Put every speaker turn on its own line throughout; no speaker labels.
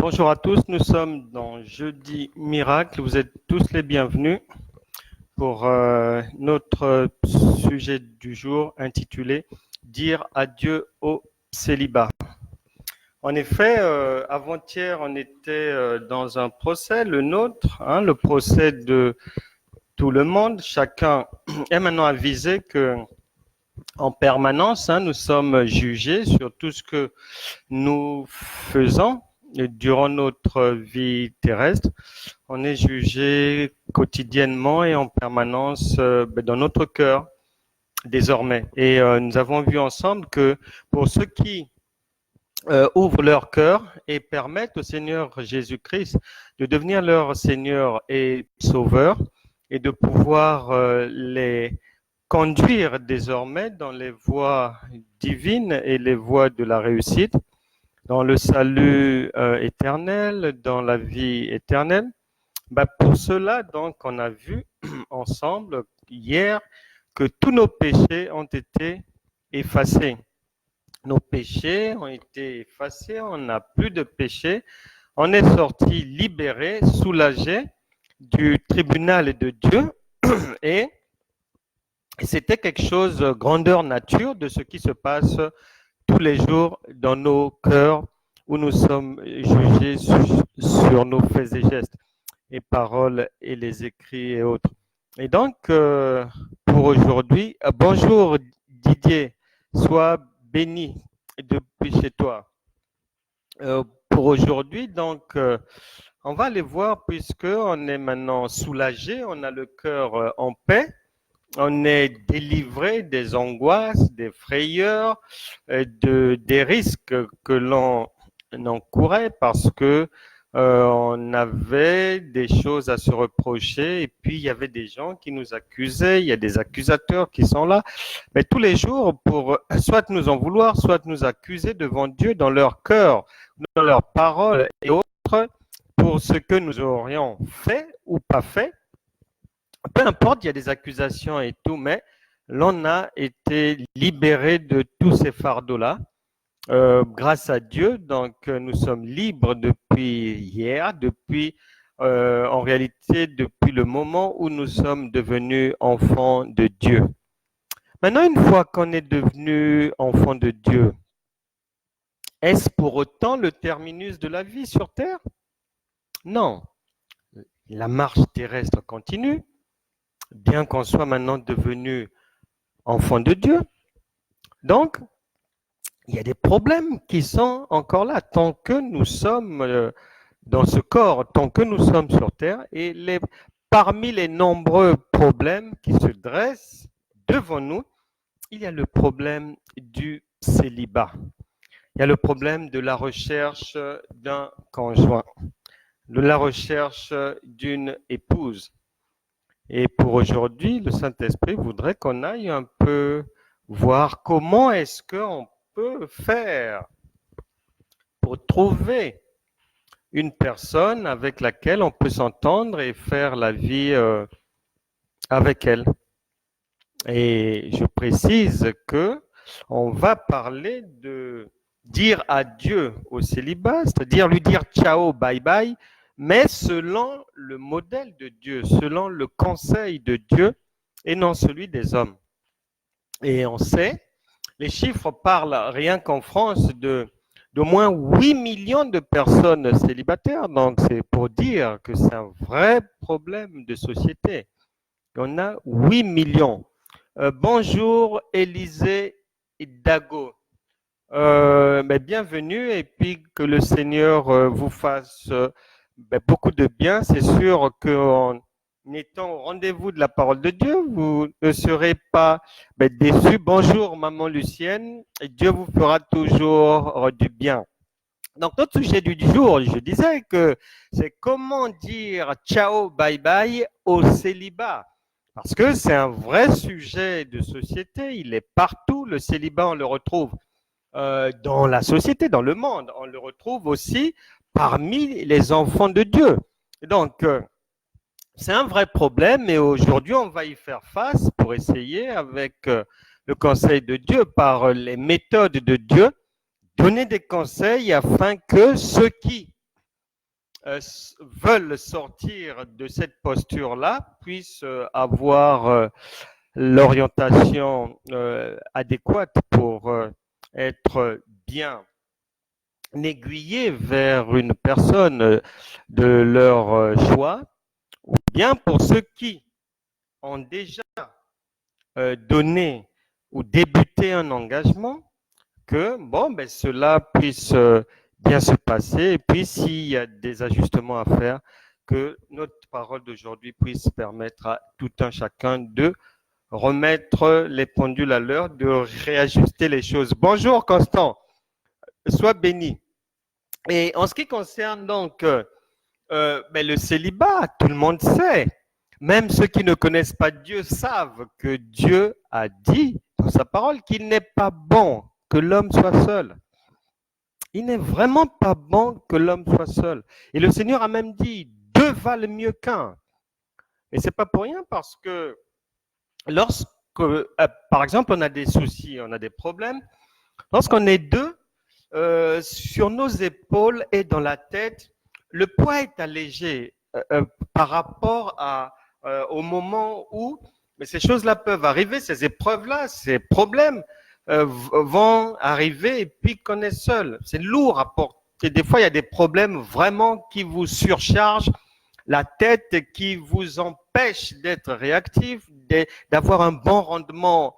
Bonjour à tous, nous sommes dans Jeudi Miracle. Vous êtes tous les bienvenus pour notre sujet du jour intitulé Dire adieu au célibat. En effet, avant-hier, on était dans un procès, le nôtre, le procès de tout le monde. Chacun est maintenant avisé que en permanence, nous sommes jugés sur tout ce que nous faisons durant notre vie terrestre. On est jugé quotidiennement et en permanence dans notre cœur désormais. Et nous avons vu ensemble que pour ceux qui ouvrent leur cœur et permettent au Seigneur Jésus-Christ de devenir leur Seigneur et Sauveur et de pouvoir les conduire désormais dans les voies divines et les voies de la réussite, dans le salut éternel, dans la vie éternelle. Pour cela, donc, on a vu ensemble hier que tous nos péchés ont été effacés. Nos péchés ont été effacés, on n'a plus de péchés, on est sorti libéré, soulagé du tribunal de Dieu et c'était quelque chose grandeur nature de ce qui se passe tous les jours dans nos cœurs où nous sommes jugés sur nos faits et gestes et paroles et les écrits et autres. Et donc, pour aujourd'hui, bonjour Didier, sois béni depuis chez toi. Pour aujourd'hui, donc, on va aller voir puisque on est maintenant soulagé, on a le cœur en paix. On est délivré des angoisses, des frayeurs, des risques que l'on encourait parce que on avait des choses à se reprocher et puis il y avait des gens qui nous accusaient, il y a des accusateurs qui sont là, mais tous les jours pour soit nous en vouloir, soit nous accuser devant Dieu dans leur cœur, dans leurs paroles et autres pour ce que nous aurions fait ou pas fait. Peu importe, il y a des accusations et tout, mais l'on a été libéré de tous ces fardeaux-là grâce à Dieu. Donc, nous sommes libres depuis hier, depuis, en réalité, depuis le moment où nous sommes devenus enfants de Dieu. Maintenant, une fois qu'on est devenu enfant de Dieu, est-ce pour autant le terminus de la vie sur Terre? Non. La marche terrestre continue. Bien qu'on soit maintenant devenu enfant de Dieu. Donc, il y a des problèmes qui sont encore là tant que nous sommes dans ce corps, tant que nous sommes sur Terre. Et parmi les nombreux problèmes qui se dressent devant nous, il y a le problème du célibat. Il y a le problème de la recherche d'un conjoint, de la recherche d'une épouse. Et pour aujourd'hui, le Saint-Esprit voudrait qu'on aille un peu voir comment est-ce qu'on peut faire pour trouver une personne avec laquelle on peut s'entendre et faire la vie avec elle. Et je précise que on va parler de dire adieu au célibat, c'est-à-dire lui dire ciao, bye bye, mais selon le modèle de Dieu, selon le conseil de Dieu et non celui des hommes. Et on sait, les chiffres parlent rien qu'en France d'au moins 8 millions de personnes célibataires, donc c'est pour dire que c'est un vrai problème de société. On a 8 millions. Bonjour Élisée Dago. Bienvenue et puis que le Seigneur vous fasse beaucoup de bien. C'est sûr qu'en étant au rendez-vous de la parole de Dieu, vous ne serez pas déçus. Bonjour Maman Lucienne, et Dieu vous fera toujours du bien. Donc notre sujet du jour, je disais que c'est comment dire ciao, bye bye au célibat. Parce que c'est un vrai sujet de société, il est partout, le célibat on le retrouve dans la société, dans le monde. On le retrouve aussi parmi les enfants de Dieu. Donc, c'est un vrai problème et aujourd'hui, on va y faire face pour essayer, avec le conseil de Dieu, par les méthodes de Dieu, donner des conseils afin que ceux qui veulent sortir de cette posture-là puissent avoir l'orientation adéquate pour être bien aiguillés vers une personne de leur choix, ou bien pour ceux qui ont déjà donné ou débuté un engagement, que cela puisse bien se passer. Et puis, s'il y a des ajustements à faire, que notre parole d'aujourd'hui puisse permettre à tout un chacun de remettre les pendules à l'heure, de réajuster les choses. Bonjour Constant, sois béni. Et en ce qui concerne donc le célibat, tout le monde sait. Même ceux qui ne connaissent pas Dieu savent que Dieu a dit dans sa parole qu'il n'est pas bon que l'homme soit seul. Il n'est vraiment pas bon que l'homme soit seul. Et le Seigneur a même dit, deux valent mieux qu'un. Et c'est pas pour rien parce que lorsque, par exemple, on a des soucis, on a des problèmes, lorsqu'on est deux, sur nos épaules et dans la tête, le poids est allégé par rapport au moment où ces choses-là peuvent arriver, ces épreuves-là, ces problèmes vont arriver et puis qu'on est seul. C'est lourd à porter. Des fois, il y a des problèmes vraiment qui vous surchargent la tête, qui vous empêchent d'être réactif, d'avoir un bon rendement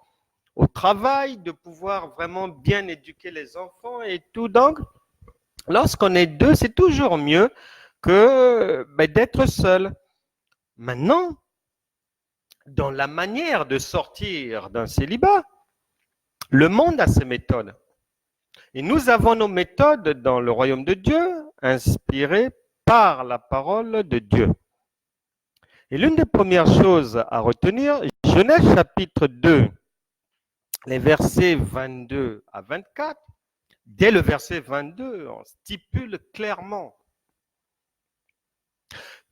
au travail, de pouvoir vraiment bien éduquer les enfants et tout. Donc, lorsqu'on est deux, c'est toujours mieux que d'être seul. Maintenant, dans la manière de sortir d'un célibat, le monde a ses méthodes. Et nous avons nos méthodes dans le royaume de Dieu, inspirées par la parole de Dieu. Et l'une des premières choses à retenir, Genèse chapitre 2, les versets 22 à 24, dès le verset 22, on stipule clairement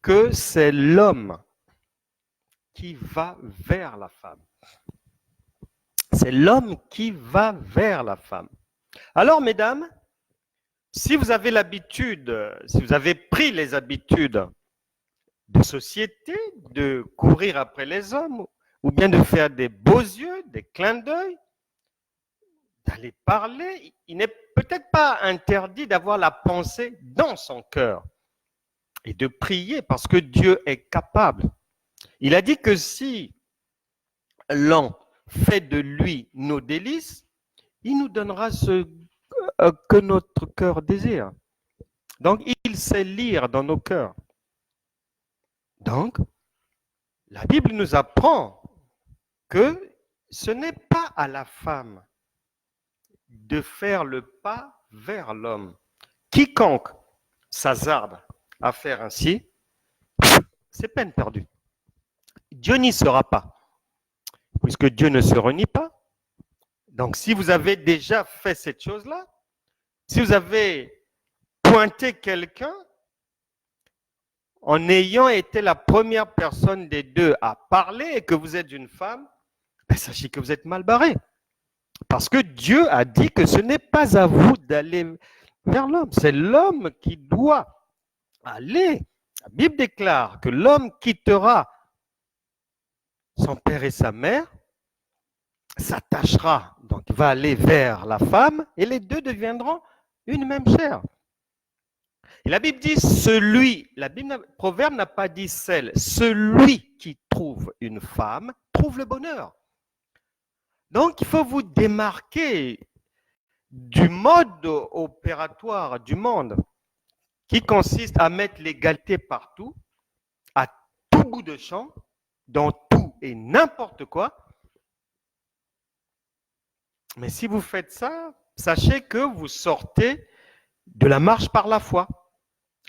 que c'est l'homme qui va vers la femme. C'est l'homme qui va vers la femme. Alors, mesdames, si vous avez l'habitude, si vous avez pris les habitudes de société, de courir après les hommes, ou bien de faire des beaux yeux, des clins d'œil, d'aller parler, il n'est peut-être pas interdit d'avoir la pensée dans son cœur et de prier parce que Dieu est capable. Il a dit que si l'on fait de lui nos délices, il nous donnera ce que notre cœur désire. Donc, il sait lire dans nos cœurs. Donc, la Bible nous apprend que ce n'est pas à la femme de faire le pas vers l'homme. Quiconque s'hasarde à faire ainsi, c'est peine perdue. Dieu n'y sera pas, puisque Dieu ne se renie pas. Donc, si vous avez déjà fait cette chose-là, si vous avez pointé quelqu'un en ayant été la première personne des deux à parler et que vous êtes une femme, sachez que vous êtes mal barré. Parce que Dieu a dit que ce n'est pas à vous d'aller vers l'homme, c'est l'homme qui doit aller. La Bible déclare que l'homme quittera son père et sa mère, s'attachera, donc il va aller vers la femme, et les deux deviendront une même chair. Et la Bible dit Proverbe n'a pas dit celle, celui qui trouve une femme trouve le bonheur. Donc il faut vous démarquer du mode opératoire du monde qui consiste à mettre l'égalité partout, à tout bout de champ, dans tout et n'importe quoi. Mais si vous faites ça, sachez que vous sortez de la marche par la foi.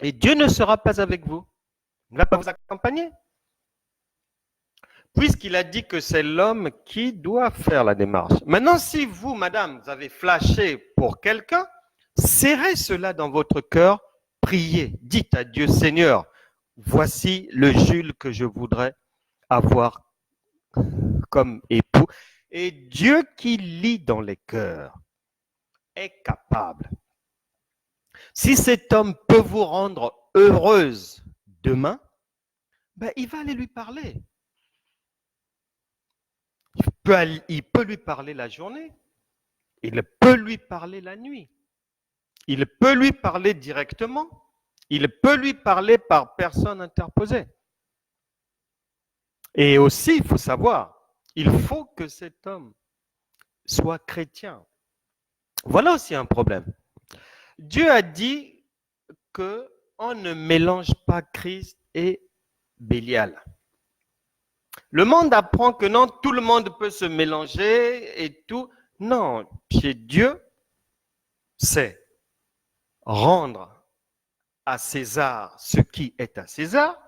Et Dieu ne sera pas avec vous. Il ne va pas vous accompagner. Puisqu'il a dit que c'est l'homme qui doit faire la démarche. Maintenant, si vous, madame, vous avez flashé pour quelqu'un, serrez cela dans votre cœur, priez, dites à Dieu, Seigneur, voici le Jules que je voudrais avoir comme époux. Et Dieu qui lit dans les cœurs est capable. Si cet homme peut vous rendre heureuse demain, ben, il va aller lui parler. Il peut lui parler la journée, il peut lui parler la nuit, il peut lui parler directement, il peut lui parler par personne interposée. Et aussi, il faut savoir, il faut que cet homme soit chrétien. Voilà aussi un problème. Dieu a dit qu'on ne mélange pas Christ et Bélial. Le monde apprend que non, tout le monde peut se mélanger et tout. Non, chez Dieu, c'est rendre à César ce qui est à César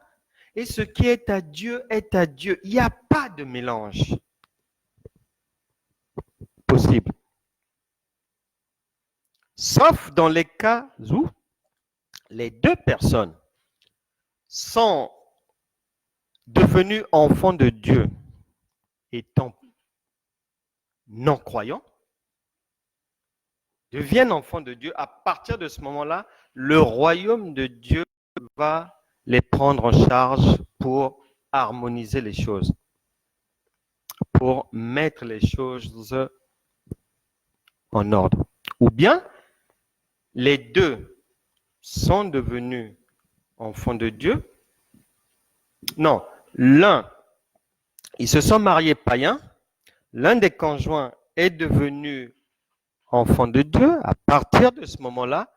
et ce qui est à Dieu est à Dieu. Il n'y a pas de mélange possible. Sauf dans les cas où les deux personnes sont devenues enfants de Dieu étant non-croyants, deviennent enfants de Dieu. À partir de ce moment-là, le royaume de Dieu va les prendre en charge pour harmoniser les choses, pour mettre les choses en ordre. Ou bien, les deux sont devenus enfants de Dieu. Non, l'un, ils se sont mariés païens, l'un des conjoints est devenu enfant de Dieu. À partir de ce moment-là,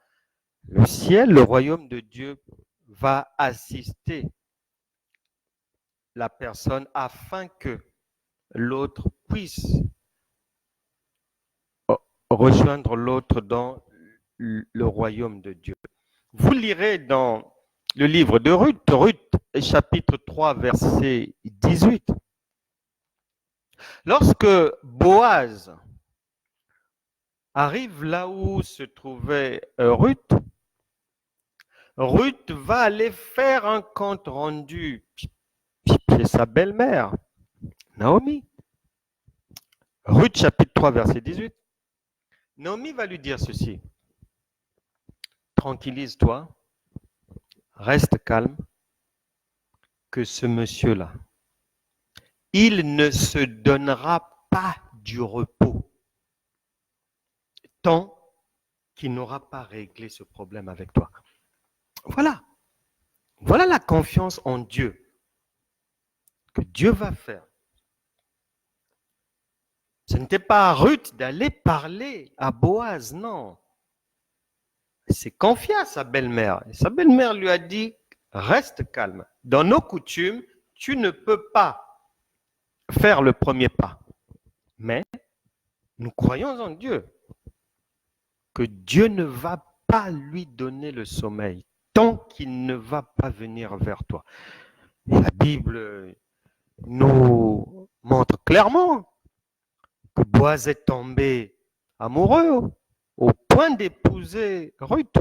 le ciel, le royaume de Dieu va assister la personne afin que l'autre puisse rejoindre l'autre dans le royaume de Dieu. Vous lirez dans le livre de Ruth, chapitre 3, verset 18. Lorsque Boaz arrive là où se trouvait Ruth, Ruth va aller faire un compte rendu chez sa belle-mère, Naomi. Ruth chapitre 3, verset 18. Naomi va lui dire ceci. Tranquillise-toi, reste calme, que ce monsieur-là, il ne se donnera pas du repos tant qu'il n'aura pas réglé ce problème avec toi. Voilà. Voilà la confiance en Dieu que Dieu va faire. Ce n'était pas à Ruth d'aller parler à Boaz, non. Il s'est confié à sa belle-mère. Et sa belle-mère lui a dit, reste calme. Dans nos coutumes, tu ne peux pas faire le premier pas. Mais nous croyons en Dieu, que Dieu ne va pas lui donner le sommeil tant qu'il ne va pas venir vers toi. Et la Bible nous montre clairement que Boaz est tombé amoureux au point d'épouser Ruth.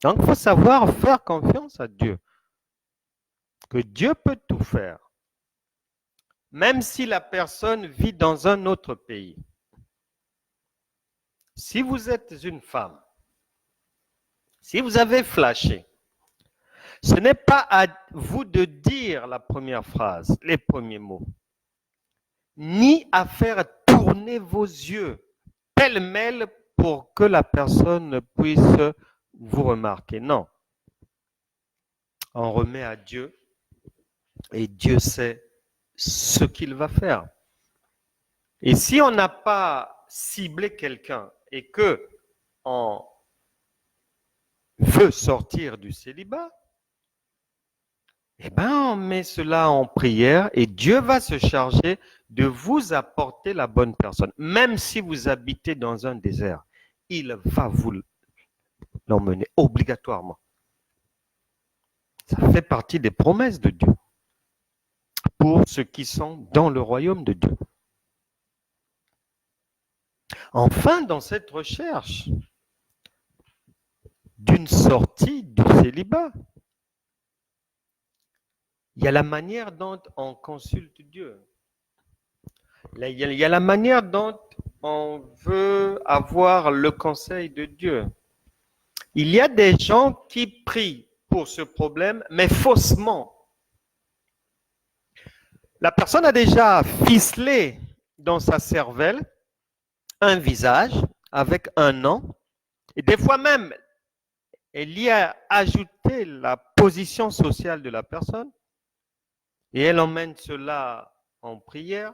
Donc, il faut savoir faire confiance à Dieu, que Dieu peut tout faire, même si la personne vit dans un autre pays. Si vous êtes une femme, si vous avez flashé, ce n'est pas à vous de dire la première phrase, les premiers mots, ni à faire tourner vos yeux pêle-mêle pour que la personne puisse vous remarquer. Non. On remet à Dieu et Dieu sait ce qu'il va faire. Et si on n'a pas ciblé quelqu'un et que on veut sortir du célibat, eh bien, on met cela en prière et Dieu va se charger de vous apporter la bonne personne. Même si vous habitez dans un désert, il va vous l'emmener obligatoirement. Ça fait partie des promesses de Dieu pour ceux qui sont dans le royaume de Dieu. Enfin, dans cette recherche d'une sortie du célibat, il y a la manière dont on consulte Dieu. Il y a la manière dont on veut avoir le conseil de Dieu. Il y a des gens qui prient pour ce problème, mais faussement. La personne a déjà ficelé dans sa cervelle un visage avec un nom, et des fois même, elle y a ajouté la position sociale de la personne, et elle emmène cela en prière,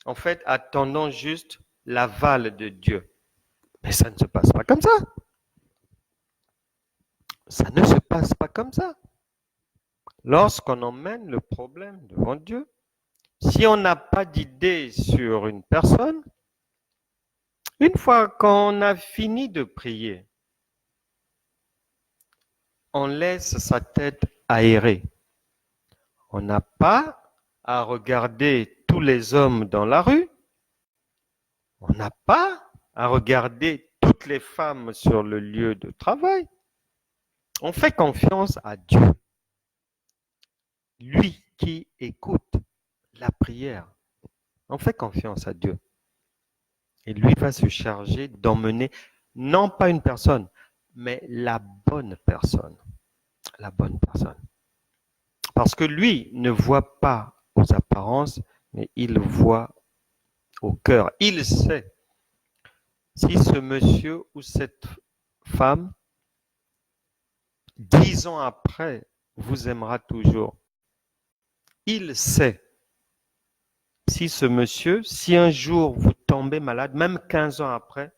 en fait, attendant juste l'aval de Dieu. Mais ça ne se passe pas comme ça. Ça ne se passe pas comme ça. Lorsqu'on emmène le problème devant Dieu, si on n'a pas d'idée sur une personne, une fois qu'on a fini de prier, on laisse sa tête aérer. On n'a pas à regarder tous les hommes dans la rue. On n'a pas à regarder toutes les femmes sur le lieu de travail. On fait confiance à Dieu. Lui qui écoute la prière. On fait confiance à Dieu. Et lui va se charger d'emmener non pas une personne, mais la bonne personne. La bonne personne. Parce que lui ne voit pas aux apparences, mais il voit au cœur. Il sait si ce monsieur ou cette femme, 10 ans après, vous aimera toujours. Il sait si ce monsieur, si un jour vous tombez malade, même 15 ans après,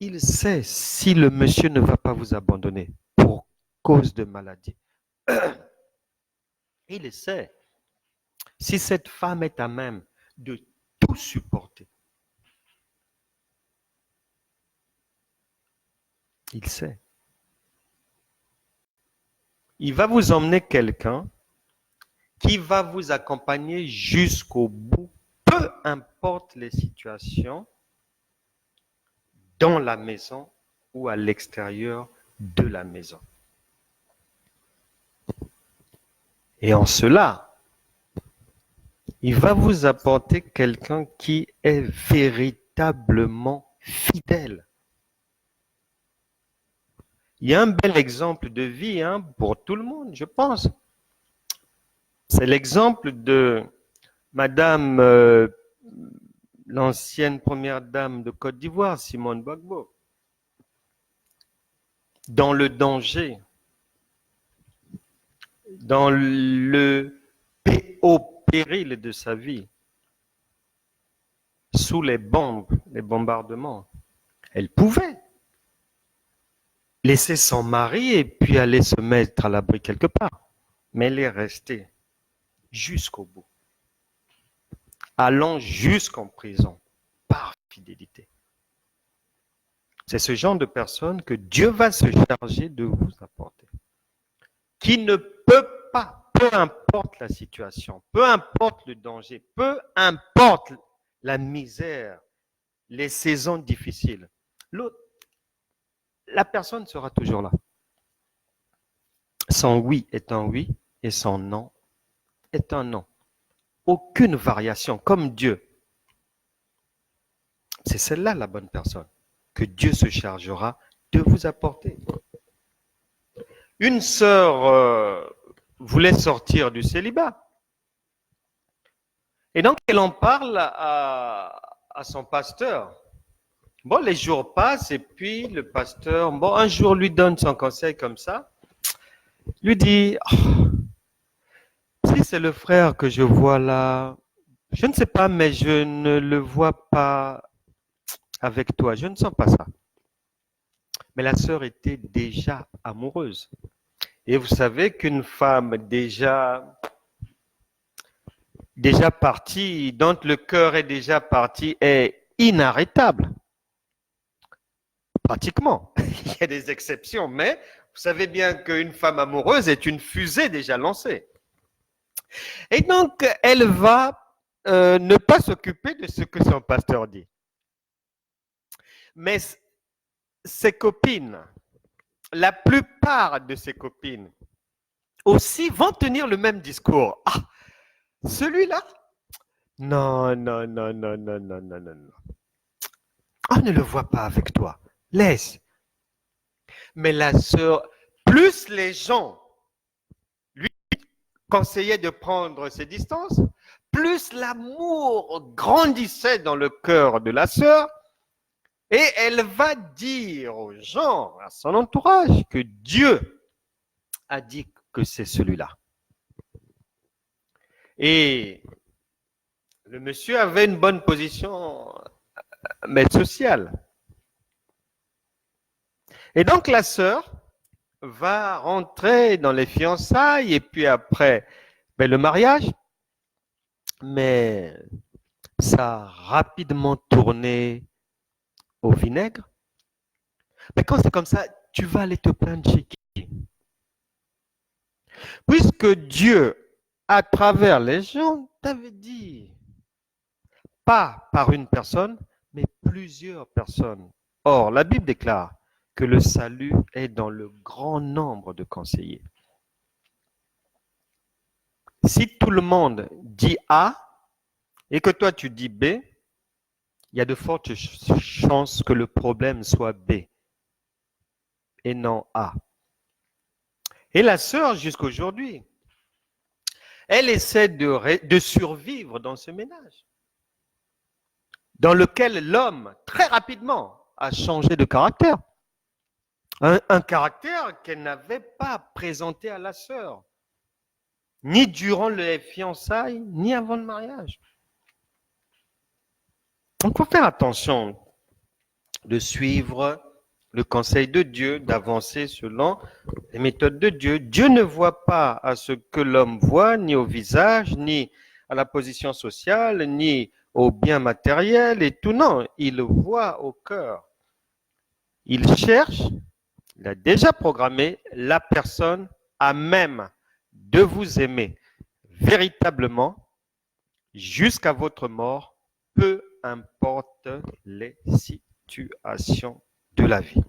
il sait si le monsieur ne va pas vous abandonner pour cause de maladie. Il sait si cette femme est à même de tout supporter. Il sait. Il va vous emmener quelqu'un qui va vous accompagner jusqu'au bout, peu importe les situations, dans la maison ou à l'extérieur de la maison. Et en cela, il va vous apporter quelqu'un qui est véritablement fidèle. Il y a un bel exemple de vie pour tout le monde, je pense. C'est l'exemple de Madame, l'ancienne première dame de Côte d'Ivoire, Simone Gbagbo. Dans le danger, dans au péril de sa vie, sous les bombes, les bombardements, elle pouvait laisser son mari et puis aller se mettre à l'abri quelque part. Mais elle est restée jusqu'au bout, allant jusqu'en prison par fidélité. C'est ce genre de personne que Dieu va se charger de vous apporter, qui ne peut pas, peu importe la situation, peu importe le danger, peu importe la misère, les saisons difficiles, la personne sera toujours là. Son oui est un oui et son non est un non. Aucune variation, comme Dieu. C'est celle-là la bonne personne que Dieu se chargera de vous apporter. Une sœur voulait sortir du célibat. Et donc, elle en parle à son pasteur. Bon, les jours passent et puis le pasteur, un jour lui donne son conseil comme ça. Lui dit, si c'est le frère que je vois là, je ne sais pas, mais je ne le vois pas avec toi. Je ne sens pas ça. Mais la sœur était déjà amoureuse. Et vous savez qu'une femme déjà partie, dont le cœur est déjà parti, est inarrêtable. Pratiquement. Il y a des exceptions, mais vous savez bien qu'une femme amoureuse est une fusée déjà lancée. Et donc, elle va ne pas s'occuper de ce que son pasteur dit. Mais ses copines, la plupart de ses copines aussi vont tenir le même discours. Ah, celui-là? Non, non, non, non, non, non, non, non, non. On ne le voit pas avec toi. Laisse. Mais la sœur,
plus les gens lui conseillaient de prendre ses distances, plus l'amour grandissait dans le cœur de la sœur, et elle va dire aux gens, à son entourage, que Dieu a dit que c'est celui-là. Et le monsieur avait une bonne position, mais sociale. Et donc la sœur va rentrer dans les fiançailles et puis après le mariage, mais ça a rapidement tourné au vinaigre. Mais quand c'est comme ça, tu vas aller te plaindre chez qui? Puisque Dieu, à travers les gens, t'avait dit, pas par une personne, mais plusieurs personnes. Or, la Bible déclare que le salut est dans le grand nombre de conseillers. Si tout le monde dit A et que toi tu dis B, il y a de fortes chances que le problème soit B et non A. Et la sœur, jusqu'aujourd'hui, elle essaie de survivre dans ce ménage, dans lequel l'homme, très rapidement, a changé de caractère. Un caractère qu'elle n'avait pas présenté à la sœur, ni durant les fiançailles, ni avant le mariage. Donc, il faut faire attention de suivre le conseil de Dieu, d'avancer selon les méthodes de Dieu. Dieu ne voit pas à ce que l'homme voit, ni au visage, ni à la position sociale, ni au bien matériel et tout. Non, il voit au cœur. Il cherche, il a déjà programmé la personne à même de vous aimer véritablement jusqu'à votre mort, peu importe les situations de la vie.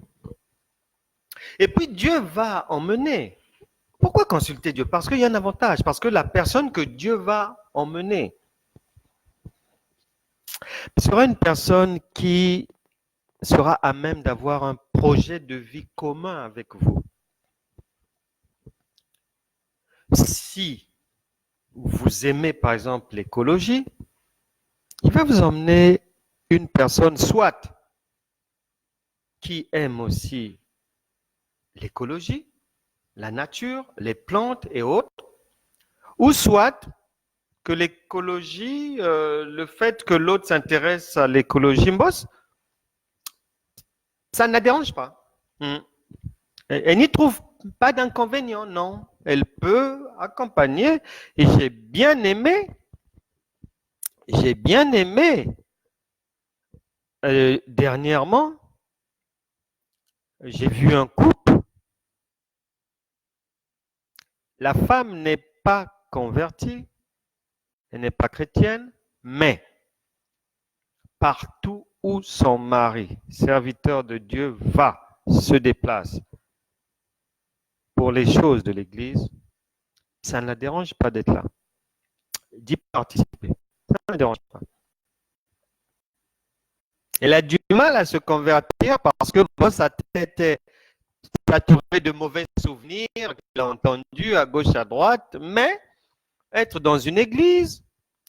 Et puis Dieu va emmener. Pourquoi consulter Dieu? Parce qu'il y a un avantage, parce que la personne que Dieu va emmener sera une personne qui sera à même d'avoir un projet de vie commun avec vous. Si vous aimez par exemple l'écologie, il va vous emmener une personne soit qui aime aussi l'écologie, la nature, les plantes et autres, ou soit que l'écologie, le fait que l'autre s'intéresse à l'écologie, ça ne la dérange pas. Elle n'y trouve pas d'inconvénient, non. Elle peut accompagner. Et j'ai bien aimé, dernièrement, j'ai vu un couple. La femme n'est pas convertie, elle n'est pas chrétienne, mais partout où son mari, serviteur de Dieu, va, se déplace pour les choses de l'Église, ça ne la dérange pas d'être là, d'y participer. Ça ne la dérange pas. Elle a du mal à se convertir parce que sa tête est saturée de mauvais souvenirs qu'elle a entendus à gauche, à droite, mais être dans une église,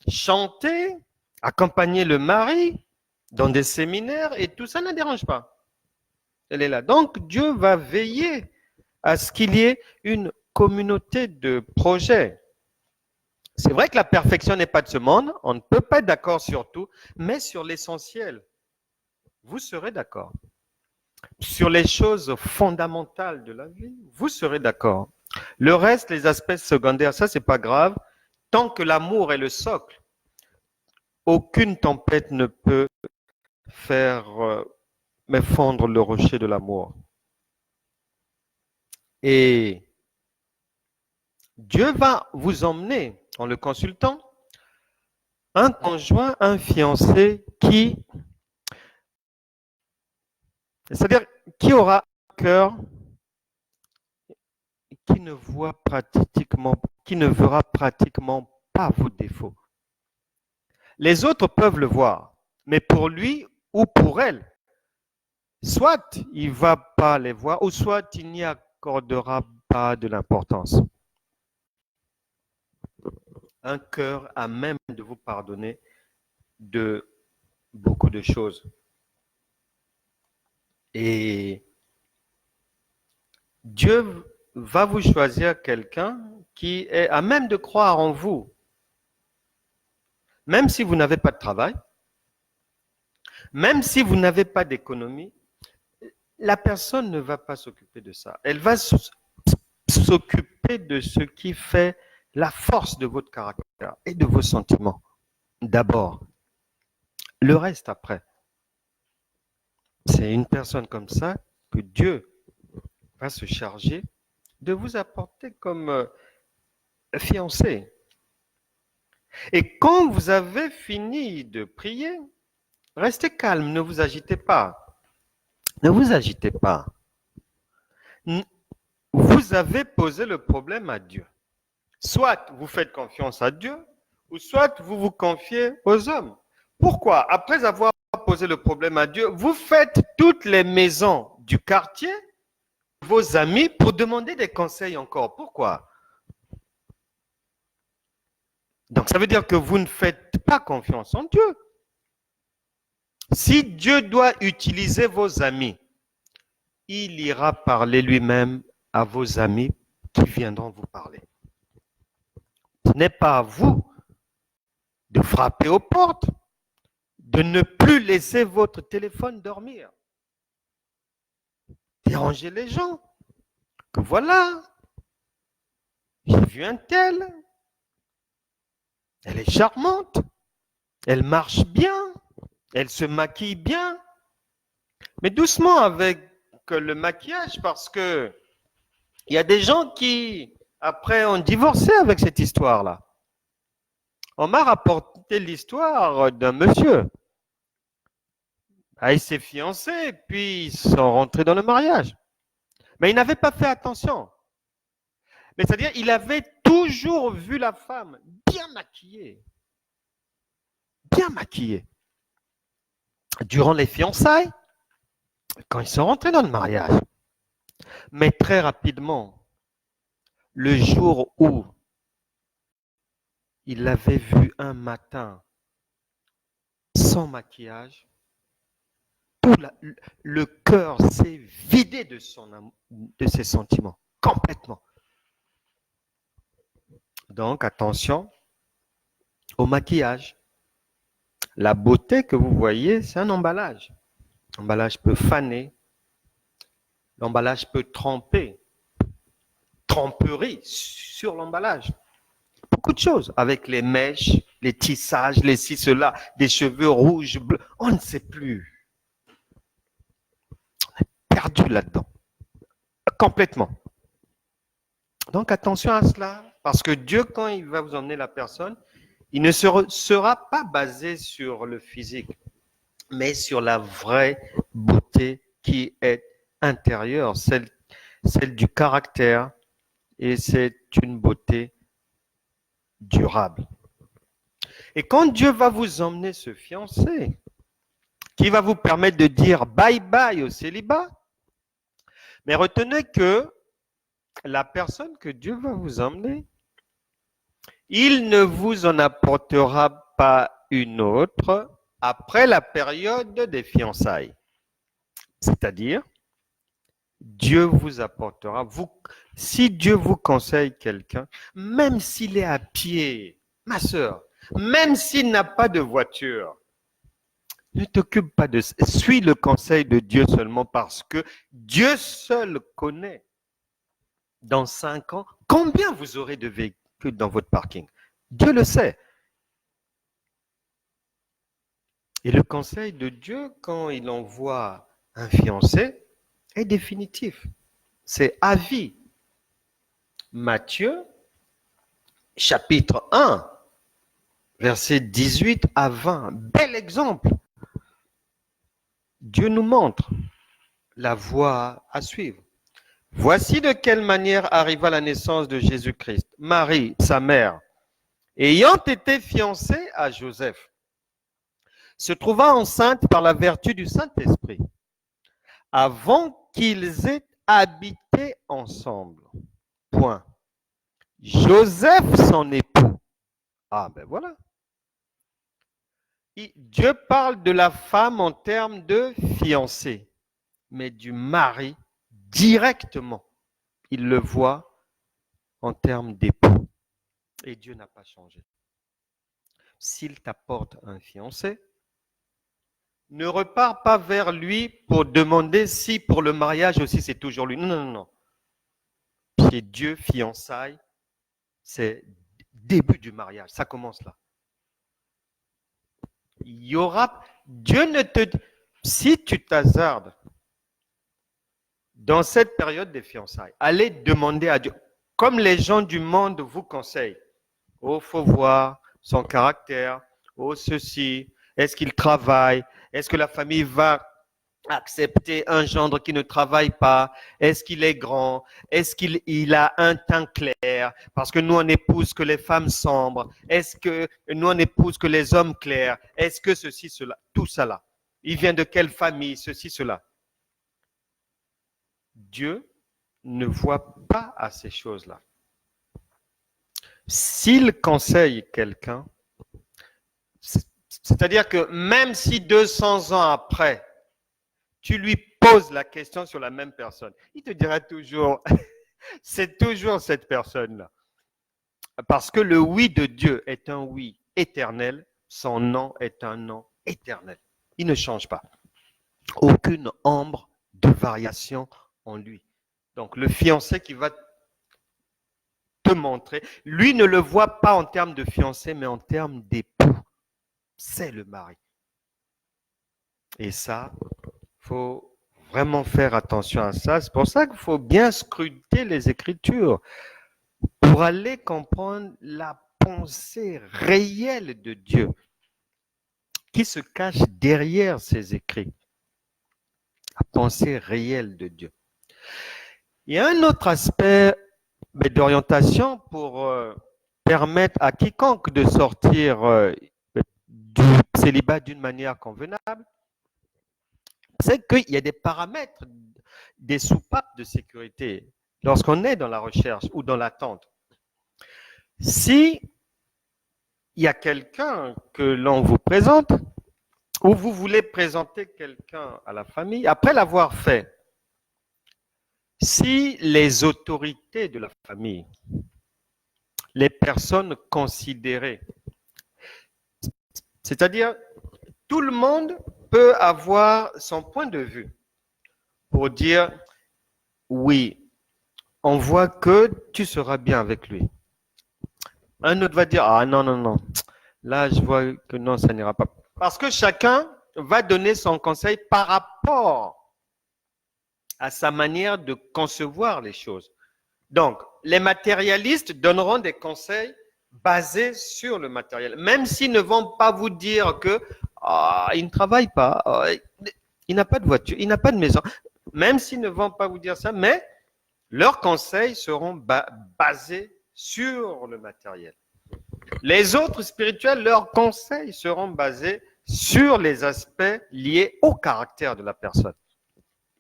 chanter, accompagner le mari dans des séminaires et tout ça ne la dérange pas. Elle est là. Donc Dieu va veiller à ce qu'il y ait une communauté de projets. C'est vrai que la perfection n'est pas de ce monde, on ne peut pas être d'accord sur tout, mais sur l'essentiel, vous serez d'accord. Sur les choses fondamentales de la vie, vous serez d'accord. Le reste, les aspects secondaires, ça c'est pas grave. Tant que l'amour est le socle, aucune tempête ne peut faire fondre le rocher de l'amour. Et Dieu va vous emmener, en le consultant, un conjoint, un fiancé c'est-à-dire qui aura un cœur qui ne verra pratiquement pas vos défauts. Les autres peuvent le voir, mais pour lui ou pour elle, soit il ne va pas les voir, ou soit il n'y a accordera pas de l'importance. Un cœur à même de vous pardonner de beaucoup de choses. Et Dieu va vous choisir quelqu'un qui est à même de croire en vous. Même si vous n'avez pas de travail, même si vous n'avez pas d'économie, la personne ne va pas s'occuper de ça. Elle va s'occuper de ce qui fait la force de votre caractère et de vos sentiments. D'abord, le reste après. C'est une personne comme ça que Dieu va se charger de vous apporter comme fiancé. Et quand vous avez fini de prier, restez calme, ne vous agitez pas. Ne vous agitez pas. Vous avez posé le problème à Dieu. Soit vous faites confiance à Dieu, ou soit vous vous confiez aux hommes. Pourquoi? Après avoir posé le problème à Dieu, vous faites toutes les maisons du quartier, vos amis, pour demander des conseils encore. Pourquoi? Donc ça veut dire que vous ne faites pas confiance en Dieu. Si Dieu doit utiliser vos amis, il ira parler lui-même à vos amis qui viendront vous parler. Ce n'est pas à vous de frapper aux portes, de ne plus laisser votre téléphone dormir. Déranger les gens. Que voilà, j'ai vu un tel, elle est charmante, elle marche bien, elle se maquille bien. Mais doucement avec le maquillage, parce que il y a des gens qui, après, ont divorcé avec cette histoire-là. On m'a rapporté l'histoire d'un monsieur. Il s'est fiancé, puis ils sont rentrés dans le mariage. Mais il n'avait pas fait attention. Mais c'est-à-dire, il avait toujours vu la femme bien maquillée. Bien maquillée. Durant les fiançailles, quand ils sont rentrés dans le mariage. Mais très rapidement, le jour où il l'avait vue un matin sans maquillage, le cœur s'est vidé de ses sentiments, complètement. Donc, attention au maquillage. La beauté que vous voyez, c'est un emballage. L'emballage peut faner, l'emballage peut tremper, tremperie sur l'emballage. Beaucoup de choses, avec les mèches, les tissages, les ci, cela, des cheveux rouges, bleus, on ne sait plus. On est perdu là-dedans, complètement. Donc attention à cela, parce que Dieu, quand il va vous emmener la personne, il ne sera pas basé sur le physique, mais sur la vraie beauté qui est intérieure, celle du caractère, et c'est une beauté durable. Et quand Dieu va vous emmener se fiancer, qui va vous permettre de dire bye-bye au célibat, mais retenez que la personne que Dieu va vous emmener, il ne vous en apportera pas une autre après la période des fiançailles. C'est-à-dire, Dieu vous apportera, si Dieu vous conseille quelqu'un, même s'il est à pied, ma sœur, même s'il n'a pas de voiture, ne t'occupe pas de ça. Suis le conseil de Dieu seulement parce que Dieu seul connaît dans 5 ans combien vous aurez de véhicules dans votre parking. Dieu le sait. Et le conseil de Dieu, quand il envoie un fiancé, est définitif. C'est à vie. Matthieu, chapitre 1, versets 18 à 20. Bel exemple. Dieu nous montre la voie à suivre. Voici de quelle manière arriva la naissance de Jésus-Christ. Marie, sa mère, ayant été fiancée à Joseph, se trouva enceinte par la vertu du Saint-Esprit. Avant qu'ils aient habiter ensemble. Point. Joseph, son époux. Ah ben voilà. Dieu parle de la femme en termes de fiancée, mais du mari directement. Il le voit en termes d'époux. Et Dieu n'a pas changé. S'il t'apporte un fiancé, ne repars pas vers lui pour demander si pour le mariage aussi c'est toujours lui. Non, non, non. Chez Dieu, fiançailles, c'est début du mariage. Ça commence là. Il y aura, Dieu ne te, si tu t'hasardes dans cette période des fiançailles, allez demander à Dieu, comme les gens du monde vous conseillent. Oh, faut voir son caractère. Oh, ceci. Est-ce qu'il travaille? Est-ce que la famille va accepter un gendre qui ne travaille pas? Est-ce qu'il est grand? Est-ce qu'il a un teint clair? Parce que nous, on épouse que les femmes sombres. Est-ce que nous, on épouse que les hommes clairs? Est-ce que ceci, cela? Tout ça là. Il vient de quelle famille? Ceci, cela. Dieu ne voit pas à ces choses-là. S'il conseille quelqu'un, c'est-à-dire que même si 200 ans après, tu lui poses la question sur la même personne, il te dira toujours, c'est toujours cette personne-là. Parce que le oui de Dieu est un oui éternel, son non est un non éternel. Il ne change pas. Aucune ombre de variation en lui. Donc le fiancé qui va te montrer, lui ne le voit pas en termes de fiancé, mais en termes d'époux. C'est le mari. Et ça, il faut vraiment faire attention à ça. C'est pour ça qu'il faut bien scruter les Écritures pour aller comprendre la pensée réelle de Dieu qui se cache derrière ces écrits. La pensée réelle de Dieu. Il y a un autre aspect d'orientation pour permettre à quiconque de sortir du célibat d'une manière convenable, c'est qu'il y a des paramètres, des soupapes de sécurité lorsqu'on est dans la recherche ou dans l'attente. Si il y a quelqu'un que l'on vous présente, ou vous voulez présenter quelqu'un à la famille, après l'avoir fait, si les autorités de la famille, les personnes considérées, c'est-à-dire tout le monde peut avoir son point de vue pour dire oui, on voit que tu seras bien avec lui. Un autre va dire ah non, non, non, là je vois que non, ça n'ira pas. Parce que chacun va donner son conseil par rapport à sa manière de concevoir les choses. Donc, les matérialistes donneront des conseils basés sur le matériel, même s'ils ne vont pas vous dire que il ne travaille pas, il n'a pas de voiture, il n'a pas de maison, même s'ils ne vont pas vous dire ça, mais leurs conseils seront basés sur le matériel. Les autres spirituels, leurs conseils seront basés sur les aspects liés au caractère de la personne.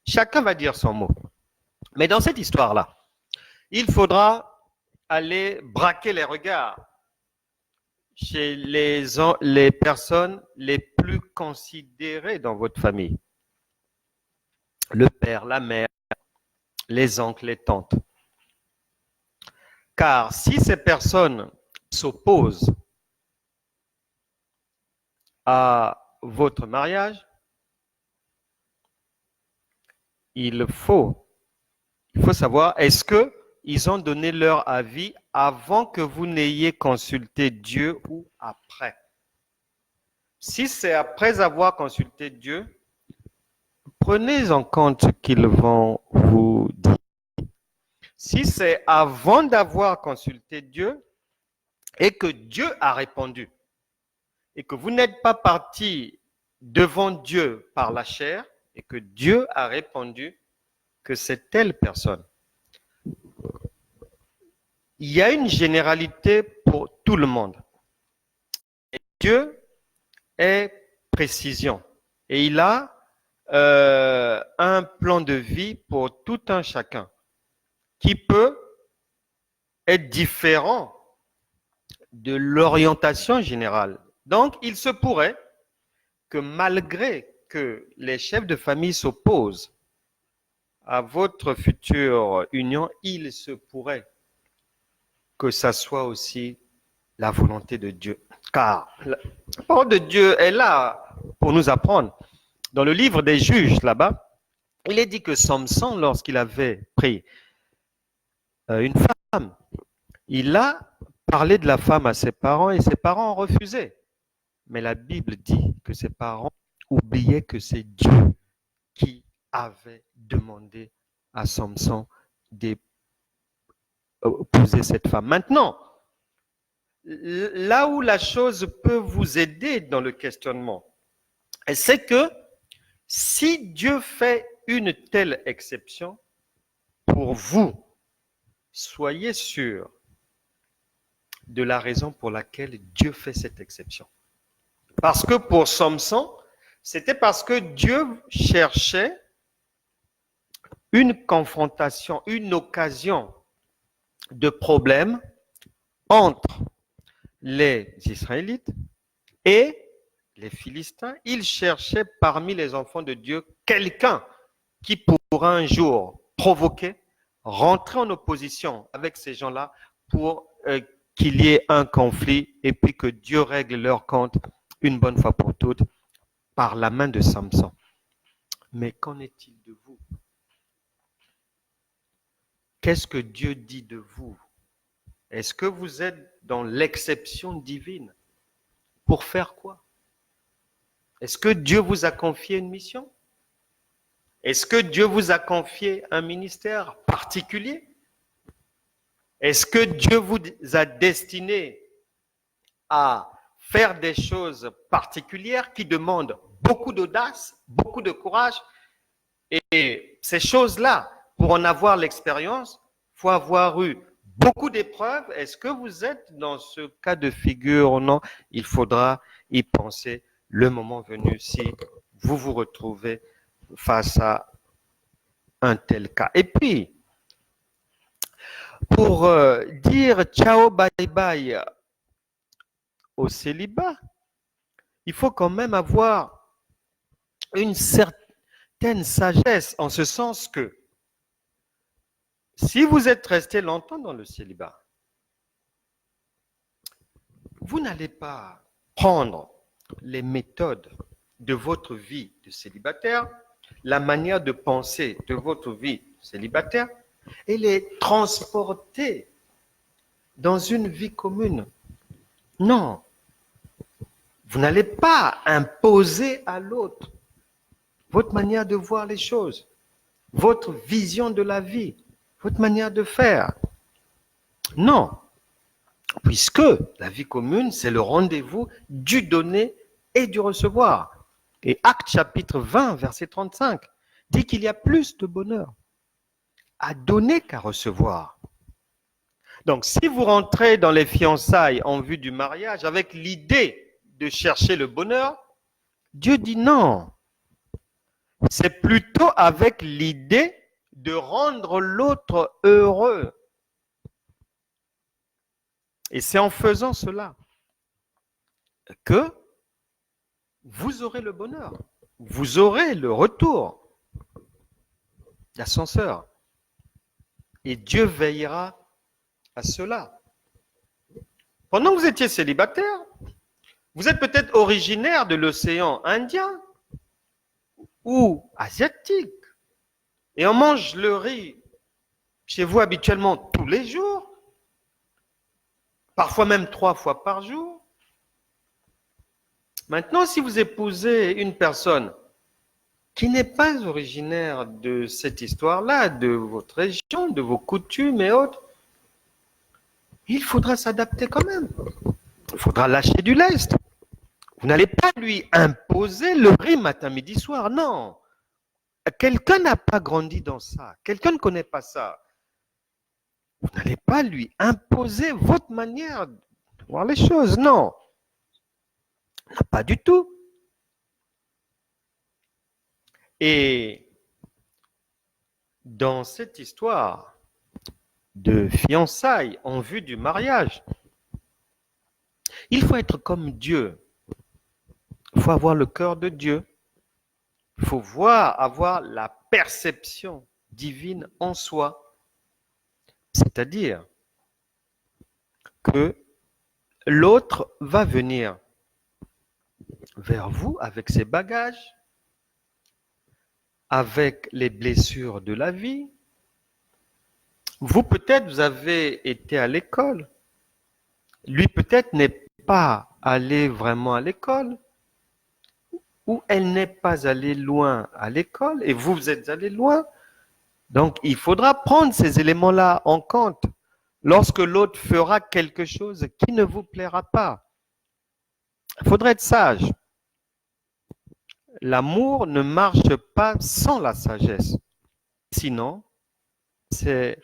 Chacun va dire son mot. Mais dans cette histoire-là, il faudra aller braquer les regards chez les personnes les plus considérées dans votre famille. Le père, la mère, les oncles, les tantes. Car si ces personnes s'opposent à votre mariage, il faut savoir, est-ce qu'ils ont donné leur avis avant que vous n'ayez consulté Dieu ou après? Si c'est après avoir consulté Dieu, prenez en compte ce qu'ils vont vous dire. Si c'est avant d'avoir consulté Dieu et que Dieu a répondu et que vous n'êtes pas parti devant Dieu par la chair et que Dieu a répondu que c'est telle personne. Il y a une généralité pour tout le monde. Et Dieu est précision et il a un plan de vie pour tout un chacun qui peut être différent de l'orientation générale. Donc, il se pourrait que malgré que les chefs de famille s'opposent à votre future union, il se pourrait que ça soit aussi la volonté de Dieu. Car la parole de Dieu est là pour nous apprendre. Dans le livre des Juges, là-bas, il est dit que Samson, lorsqu'il avait pris une femme, il a parlé de la femme à ses parents et ses parents ont refusé. Mais la Bible dit que ses parents oubliaient que c'est Dieu qui avait demandé à Samson d'épouser cette femme. Maintenant, là où la chose peut vous aider dans le questionnement, c'est que si Dieu fait une telle exception pour vous, soyez sûr de la raison pour laquelle Dieu fait cette exception. Parce que pour Samson, c'était parce que Dieu cherchait une confrontation, une occasion de problème entre les Israélites et les Philistins. Il cherchait parmi les enfants de Dieu quelqu'un qui pourra un jour provoquer, rentrer en opposition avec ces gens-là pour qu'il y ait un conflit et puis que Dieu règle leur compte une bonne fois pour toutes par la main de Samson. Mais qu'en est-il de vous? Qu'est-ce que Dieu dit de vous? Est-ce que vous êtes dans l'exception divine? Pour faire quoi? Est-ce que Dieu vous a confié une mission? Est-ce que Dieu vous a confié un ministère particulier? Est-ce que Dieu vous a destiné à faire des choses particulières qui demandent beaucoup d'audace, beaucoup de courage? Et ces choses-là, pour en avoir l'expérience, il faut avoir eu beaucoup d'épreuves. Est-ce que vous êtes dans ce cas de figure ou non? Il faudra y penser le moment venu si vous vous retrouvez face à un tel cas. Et puis, pour dire ciao, bye bye au célibat, il faut quand même avoir une certaine sagesse, en ce sens que si vous êtes resté longtemps dans le célibat, vous n'allez pas prendre les méthodes de votre vie de célibataire, la manière de penser de votre vie célibataire, et les transporter dans une vie commune. Non, vous n'allez pas imposer à l'autre votre manière de voir les choses, votre vision de la vie, votre manière de faire. Non, puisque la vie commune, c'est le rendez-vous du donner et du recevoir. Et Actes chapitre 20, verset 35, dit qu'il y a plus de bonheur à donner qu'à recevoir. Donc, si vous rentrez dans les fiançailles en vue du mariage avec l'idée de chercher le bonheur, Dieu dit non. C'est plutôt avec l'idée de rendre l'autre heureux. Et c'est en faisant cela que vous aurez le bonheur. Vous aurez le retour, l'ascenseur. Et Dieu veillera à cela. Pendant que vous étiez célibataire, vous êtes peut-être originaire de l'océan Indien ou asiatique. Et on mange le riz chez vous habituellement tous les jours, parfois même 3 fois par jour. Maintenant, si vous épousez une personne qui n'est pas originaire de cette histoire-là, de votre région, de vos coutumes et autres, il faudra s'adapter quand même. Il faudra lâcher du lest. Vous n'allez pas lui imposer le riz matin, midi, soir, non. Quelqu'un n'a pas grandi dans ça. Quelqu'un ne connaît pas ça. Vous n'allez pas lui imposer votre manière de voir les choses, non. Non, pas du tout. Et dans cette histoire de fiançailles en vue du mariage, il faut être comme Dieu. Il faut avoir le cœur de Dieu. Il faut avoir la perception divine en soi. C'est-à-dire que l'autre va venir vers vous avec ses bagages, avec les blessures de la vie. Vous, peut-être, vous avez été à l'école. Lui, peut-être, n'est pas allé vraiment à l'école. Ou elle n'est pas allée loin à l'école et vous êtes allé loin. Donc, il faudra prendre ces éléments-là en compte lorsque l'autre fera quelque chose qui ne vous plaira pas. Il faudra être sage. L'amour ne marche pas sans la sagesse. Sinon, c'est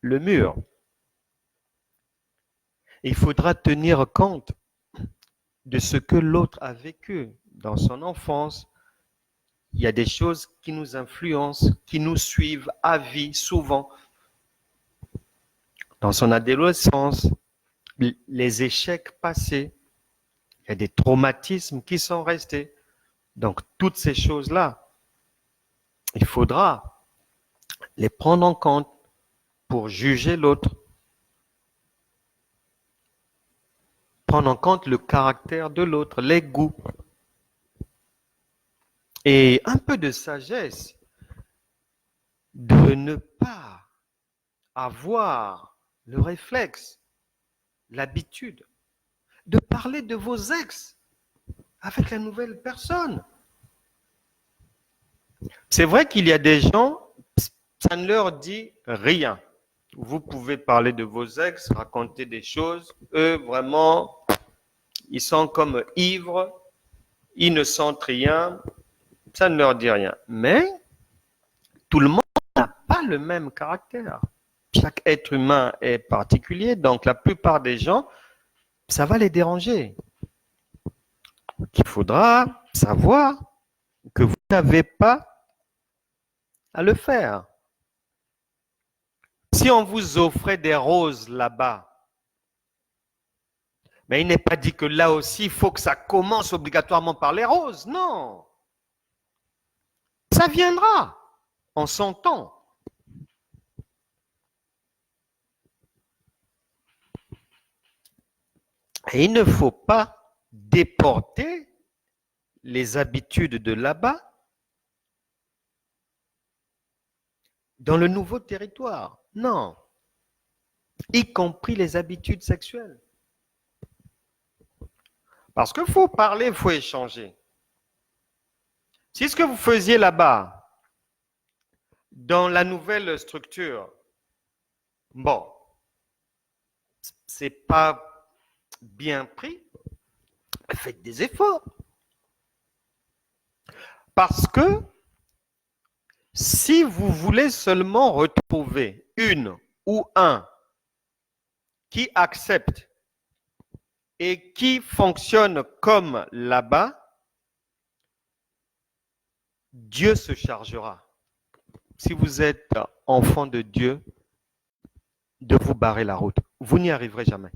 le mur. Il faudra tenir compte de ce que l'autre a vécu dans son enfance. Il y a des choses qui nous influencent, qui nous suivent à vie souvent. Dans son adolescence, les échecs passés, il y a des traumatismes qui sont restés. Donc, toutes ces choses-là, il faudra les prendre en compte pour juger l'autre. Prendre en compte le caractère de l'autre, les goûts. Et un peu de sagesse de ne pas avoir le réflexe, l'habitude de parler de vos ex avec la nouvelle personne. C'est vrai qu'il y a des gens, ça ne leur dit rien. Vous pouvez parler de vos ex, raconter des choses. Eux, vraiment, ils sont comme ivres, ils ne sentent rien, ça ne leur dit rien. Mais tout le monde n'a pas le même caractère. Chaque être humain est particulier, donc la plupart des gens, ça va les déranger. Donc, il faudra savoir que vous n'avez pas à le faire. Si on vous offrait des roses là-bas, mais il n'est pas dit que là aussi, il faut que ça commence obligatoirement par les roses. Non. Ça viendra en son temps. Et il ne faut pas déporter les habitudes de là-bas dans le nouveau territoire. Non. Y compris les habitudes sexuelles. Parce qu'il faut parler, il faut échanger. Si ce que vous faisiez là-bas, dans la nouvelle structure, bon, c'est pas bien pris, faites des efforts. Parce que si vous voulez seulement retrouver une ou un qui accepte et qui fonctionne comme là-bas, Dieu se chargera. Si vous êtes enfant de Dieu, de vous barrer la route. Vous n'y arriverez jamais.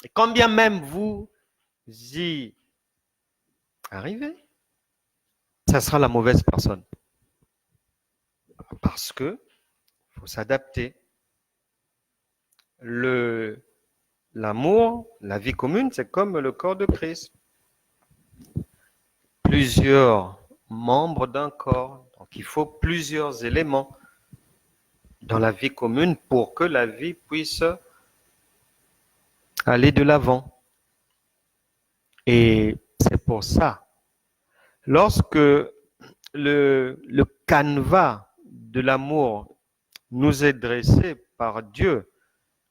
Et quand bien même vous y arrivez, ça sera la mauvaise personne. Parce que il faut s'adapter. L'amour, la vie commune, c'est comme le corps de Christ. Plusieurs membres d'un corps. Donc il faut plusieurs éléments dans la vie commune pour que la vie puisse aller de l'avant. Et c'est pour ça, lorsque le canevas de l'amour nous est dressé par Dieu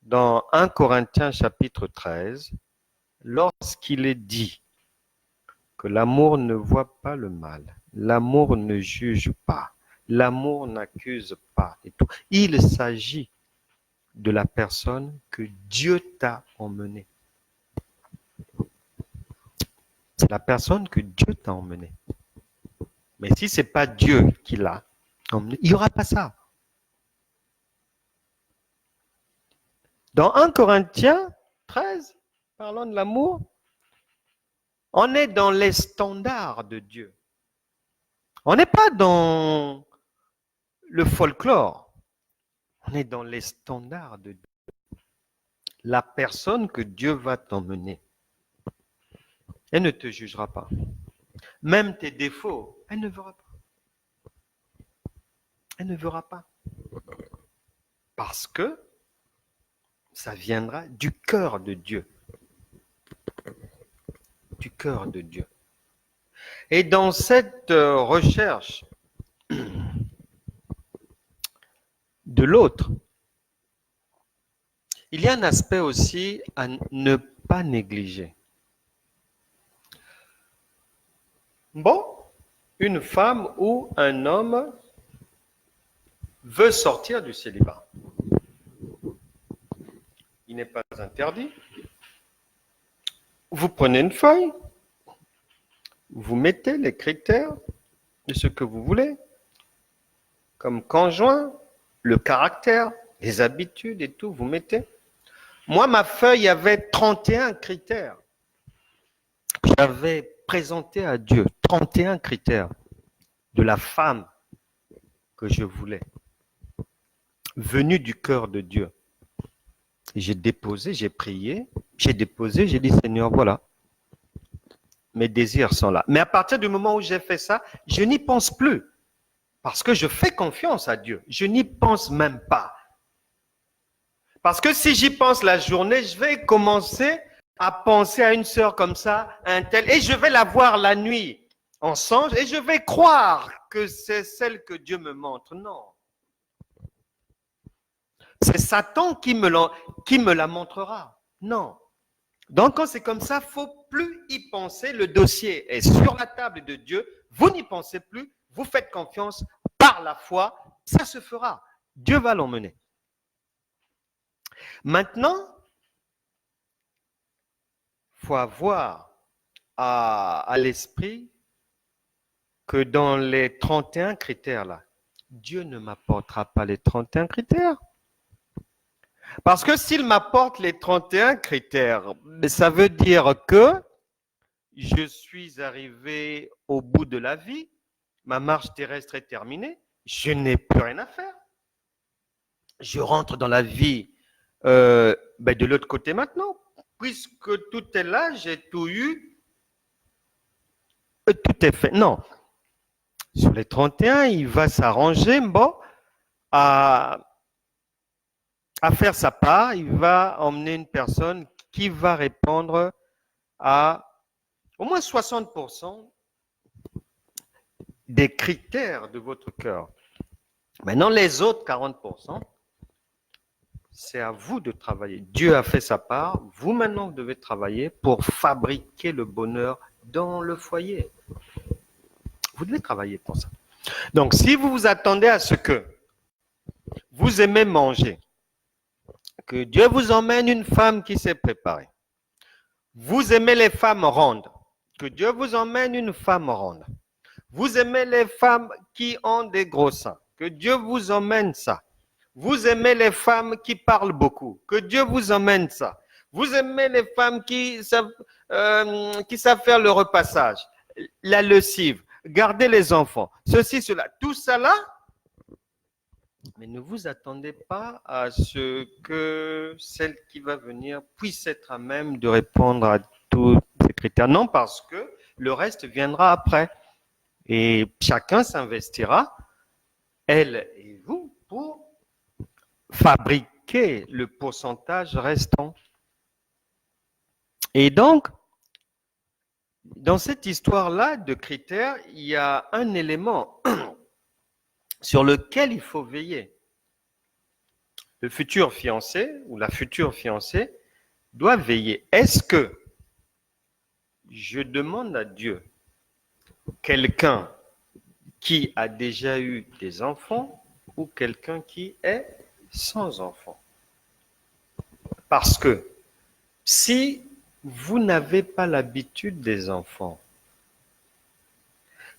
dans 1 Corinthiens chapitre 13, lorsqu'il est dit que l'amour ne voit pas le mal, l'amour ne juge pas, l'amour n'accuse pas et tout. Il s'agit de la personne que Dieu t'a emmenée. C'est la personne que Dieu t'a emmenée. Mais si ce n'est pas Dieu qui l'a emmené, il n'y aura pas ça. Dans 1 Corinthiens 13, parlant de l'amour, on est dans les standards de Dieu. On n'est pas dans le folklore. On est dans les standards de Dieu. La personne que Dieu va t'emmener, elle ne te jugera pas. Même tes défauts, elle ne verra pas. Elle ne verra pas. Parce que ça viendra du cœur de Dieu. Du cœur de Dieu. Et dans cette recherche de l'autre, il y a un aspect aussi à ne pas négliger. Bon, une femme ou un homme veut sortir du célibat. Il n'est pas interdit. Vous prenez une feuille, vous mettez les critères de ce que vous voulez, comme conjoint, le caractère, les habitudes et tout, vous mettez. Moi, ma feuille avait 31 critères. J'avais présenté à Dieu 31 critères de la femme que je voulais, venue du cœur de Dieu. J'ai déposé, j'ai prié, j'ai déposé, j'ai dit Seigneur, voilà, mes désirs sont là. Mais à partir du moment où j'ai fait ça, je n'y pense plus. Parce que je fais confiance à Dieu. Je n'y pense même pas. Parce que si j'y pense la journée, je vais commencer à penser à une sœur comme ça, à un tel, et je vais la voir la nuit en songe, et je vais croire que c'est celle que Dieu me montre. Non. C'est Satan qui me la montrera. Non. Donc, quand c'est comme ça, il ne faut plus y penser. Le dossier est sur la table de Dieu. Vous n'y pensez plus. Vous faites confiance par la foi. Ça se fera. Dieu va l'emmener. Maintenant, il faut avoir à l'esprit que dans les 31 critères là, Dieu ne m'apportera pas les 31 critères. Parce que s'il m'apporte les 31 critères, ça veut dire que je suis arrivé au bout de la vie, ma marche terrestre est terminée, je n'ai plus rien à faire. Je rentre dans la vie de l'autre côté maintenant, puisque tout est là, j'ai tout eu, tout est fait. Non. Sur les 31, il va s'arranger, à faire sa part, il va emmener une personne qui va répondre à au moins 60% des critères de votre cœur. Maintenant, les autres 40%, c'est à vous de travailler. Dieu a fait sa part, vous maintenant vous devez travailler pour fabriquer le bonheur dans le foyer. Vous devez travailler pour ça. Donc, si vous vous attendez à ce que vous aimez manger, que Dieu vous emmène une femme qui s'est préparée. Vous aimez les femmes rondes. Que Dieu vous emmène une femme ronde. Vous aimez les femmes qui ont des gros seins. Que Dieu vous emmène ça. Vous aimez les femmes qui parlent beaucoup. Que Dieu vous emmène ça. Vous aimez les femmes qui savent faire le repassage, la lessive, garder les enfants, ceci, cela. Tout ça là, mais ne vous attendez pas à ce que celle qui va venir puisse être à même de répondre à tous ces critères. Non, parce que le reste viendra après. Et chacun s'investira, elle et vous, pour fabriquer le pourcentage restant. Et donc, dans cette histoire-là de critères, il y a un élément sur lequel il faut veiller. Le futur fiancé ou la future fiancée doit veiller. Est-ce que je demande à Dieu quelqu'un qui a déjà eu des enfants ou quelqu'un qui est sans enfants? Parce que si vous n'avez pas l'habitude des enfants,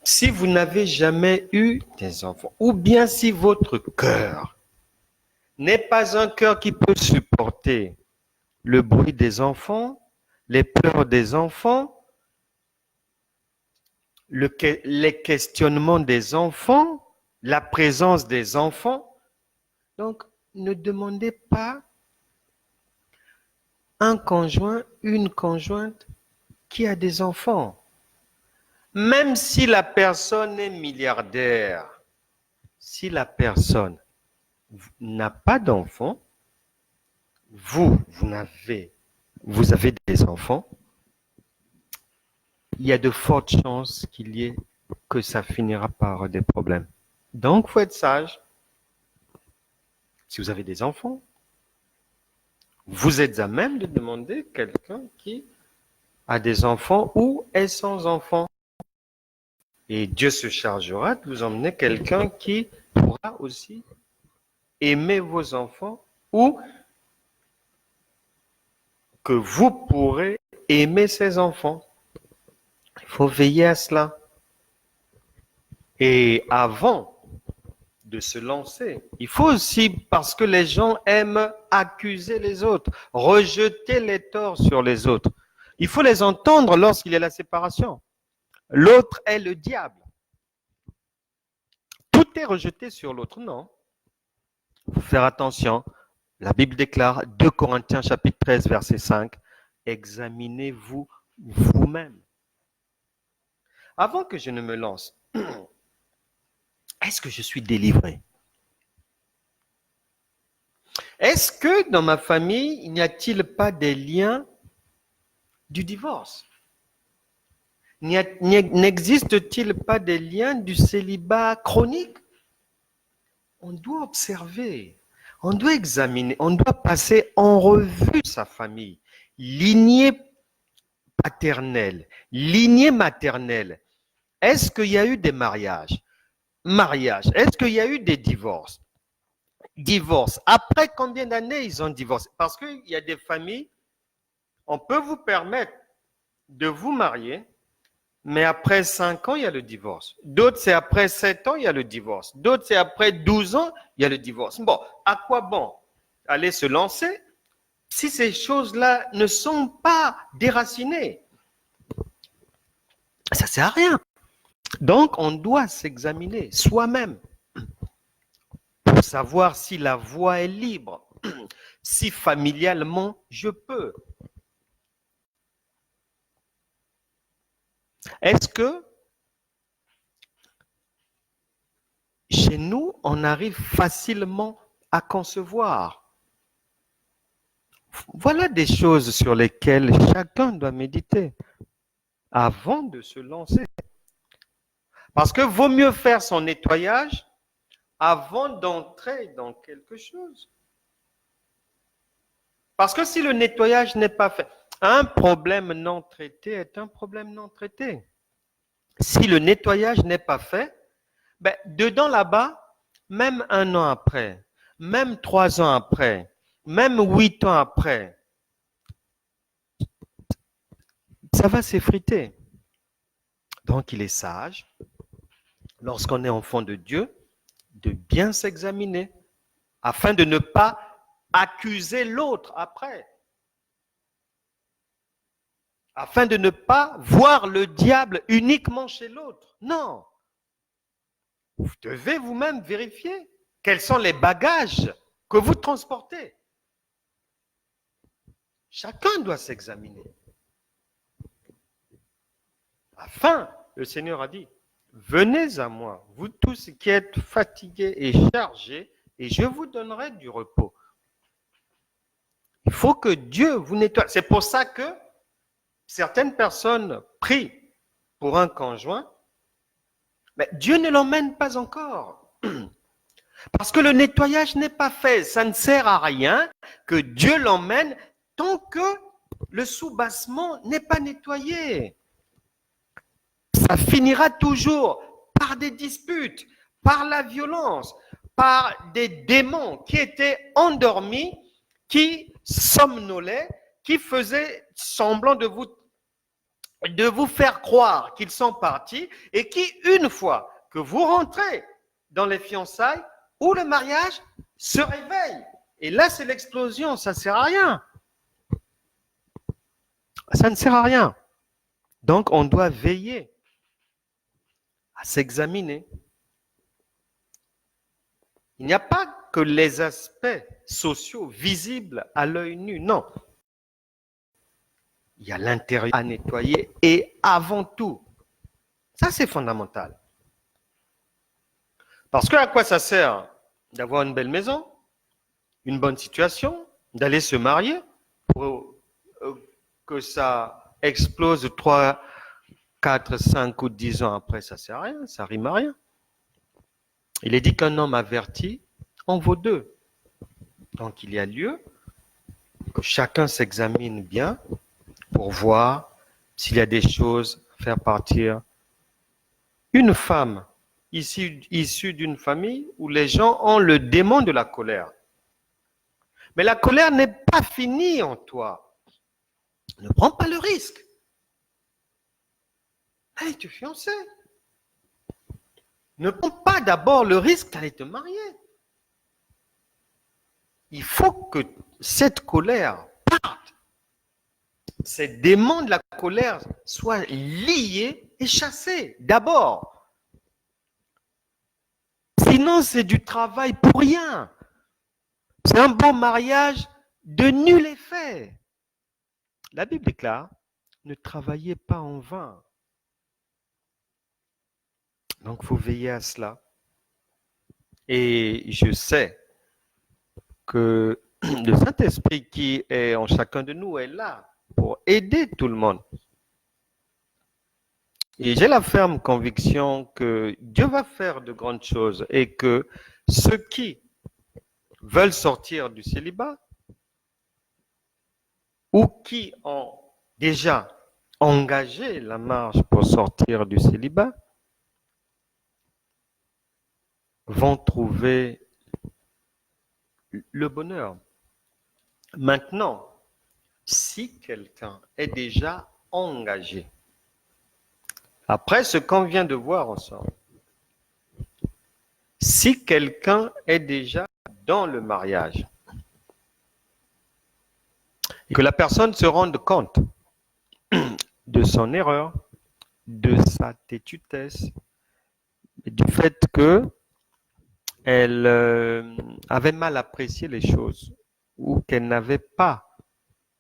si vous n'avez jamais eu des enfants, ou bien si votre cœur n'est pas un cœur qui peut supporter le bruit des enfants, les pleurs des enfants, les questionnements des enfants, la présence des enfants. Donc, ne demandez pas un conjoint, une conjointe qui a des enfants. Même si la personne est milliardaire, si la personne n'a pas d'enfants, vous avez des enfants, il y a de fortes chances que ça finira par des problèmes. Donc, il faut être sage. Si vous avez des enfants, vous êtes à même de demander quelqu'un qui a des enfants ou est sans enfants. Et Dieu se chargera de vous emmener quelqu'un qui pourra aussi aimer vos enfants ou que vous pourrez aimer ses enfants. Il faut veiller à cela. Et avant de se lancer, il faut aussi, parce que les gens aiment accuser les autres, rejeter les torts sur les autres. Il faut les entendre lorsqu'il y a la séparation. L'autre est le diable. Tout est rejeté sur l'autre, non. Il faut faire attention. La Bible déclare, 2 Corinthiens chapitre 13, verset 5, examinez-vous vous-même. Avant que je ne me lance, est-ce que je suis délivré? Est-ce que dans ma famille, il n'y a-t-il pas des liens du divorce? N'existe-t-il pas des liens du célibat chronique? On doit observer, on doit examiner, on doit passer en revue sa famille, lignée paternelle, lignée maternelle. Est-ce qu'il y a eu des mariages? Est-ce qu'il y a eu des divorces? Divorce. Après combien d'années ils ont divorcé? Parce qu'il y a des familles, on peut vous permettre de vous marier, mais après 5 ans, il y a le divorce. D'autres, c'est après 7 ans, il y a le divorce. D'autres, c'est après 12 ans, il y a le divorce. Bon, à quoi bon aller se lancer si ces choses-là ne sont pas déracinées? Ça ne sert à rien. Donc, on doit s'examiner soi-même pour savoir si la voie est libre, si familialement je peux. Est-ce que chez nous, on arrive facilement à concevoir? Voilà des choses sur lesquelles chacun doit méditer avant de se lancer. Parce que vaut mieux faire son nettoyage avant d'entrer dans quelque chose. Parce que si le nettoyage n'est pas fait, un problème non traité est un problème non traité. Si le nettoyage n'est pas fait, dedans là-bas, même 1 an après, même 3 ans après, même 8 ans après, ça va s'effriter. Donc il est sage, lorsqu'on est enfant de Dieu, de bien s'examiner afin de ne pas accuser l'autre après. Afin de ne pas voir le diable uniquement chez l'autre. Non. Vous devez vous-même vérifier quels sont les bagages que vous transportez. Chacun doit s'examiner. Afin, le Seigneur a dit, venez à moi, vous tous qui êtes fatigués et chargés, et je vous donnerai du repos. Il faut que Dieu vous nettoie. C'est pour ça que certaines personnes prient pour un conjoint, mais Dieu ne l'emmène pas encore. Parce que le nettoyage n'est pas fait. Ça ne sert à rien que Dieu l'emmène tant que le soubassement n'est pas nettoyé. Ça finira toujours par des disputes, par la violence, par des démons qui étaient endormis, qui somnolaient, qui faisaient semblant de vous de vous faire croire qu'ils sont partis et qui, une fois que vous rentrez dans les fiançailles ou le mariage, se réveillent. Et là, c'est l'explosion, ça ne sert à rien. Ça ne sert à rien. Donc, on doit veiller à s'examiner. Il n'y a pas que les aspects sociaux visibles à l'œil nu, non. Il y a l'intérieur à nettoyer et avant tout, ça c'est fondamental. Parce que à quoi ça sert d'avoir une belle maison, une bonne situation, d'aller se marier pour que ça explose 3, 4, 5 ou 10 ans après, ça ne sert à rien, ça rime à rien. Il est dit qu'un homme averti en vaut deux. Donc il y a lieu que chacun s'examine bien pour voir s'il y a des choses à faire partir. Une femme issue d'une famille où les gens ont le démon de la colère. Mais la colère n'est pas finie en toi. Ne prends pas le risque. Allez te fiancer. Ne prends pas d'abord le risque d'aller te marier. Il faut que cette colère parte. Ces démons de la colère soient liés et chassés d'abord. Sinon, c'est du travail pour rien. C'est un beau mariage de nul effet. La Bible déclare, ne travaillez pas en vain. Donc, il faut veiller à cela. Et je sais que le Saint-Esprit qui est en chacun de nous est là pour aider tout le monde. Et j'ai la ferme conviction que Dieu va faire de grandes choses et que ceux qui veulent sortir du célibat ou qui ont déjà engagé la marche pour sortir du célibat vont trouver le bonheur. Maintenant, si quelqu'un est déjà engagé, après ce qu'on vient de voir ensemble, si quelqu'un est déjà dans le mariage, et que la personne se rende compte de son erreur, de sa têtutesse, du fait qu'elle avait mal apprécié les choses ou qu'elle n'avait pas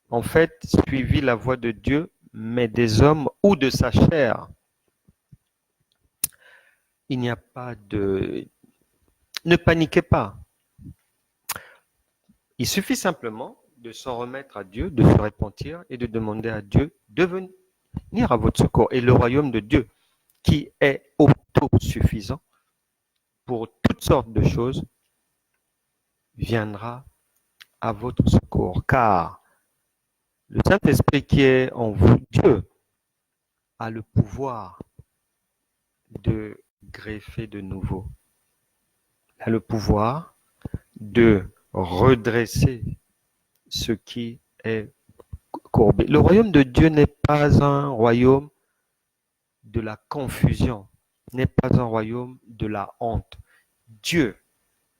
en fait suivi la voie de Dieu, mais des hommes ou de sa chair. Il n'y a pas de... Ne paniquez pas. Il suffit simplement de s'en remettre à Dieu, de se repentir et de demander à Dieu de venir à votre secours. Et le royaume de Dieu, qui est autosuffisant pour toutes sortes de choses, viendra à votre secours. Car le Saint-Esprit qui est en vous, Dieu, a le pouvoir de greffer de nouveau. Il a le pouvoir de redresser ce qui est courbé. Le royaume de Dieu n'est pas un royaume de la confusion, n'est pas un royaume de la honte. Dieu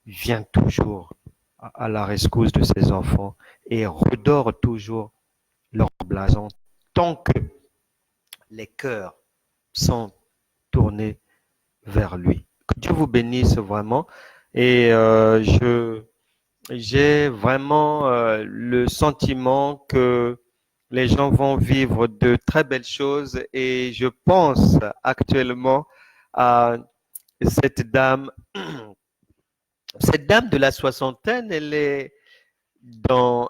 vient toujours à la rescousse de ses enfants et redore toujours leur blason tant que les cœurs sont tournés vers lui. Que Dieu vous bénisse vraiment. Et j'ai vraiment le sentiment que les gens vont vivre de très belles choses et je pense actuellement à cette dame de la soixantaine. Elle est dans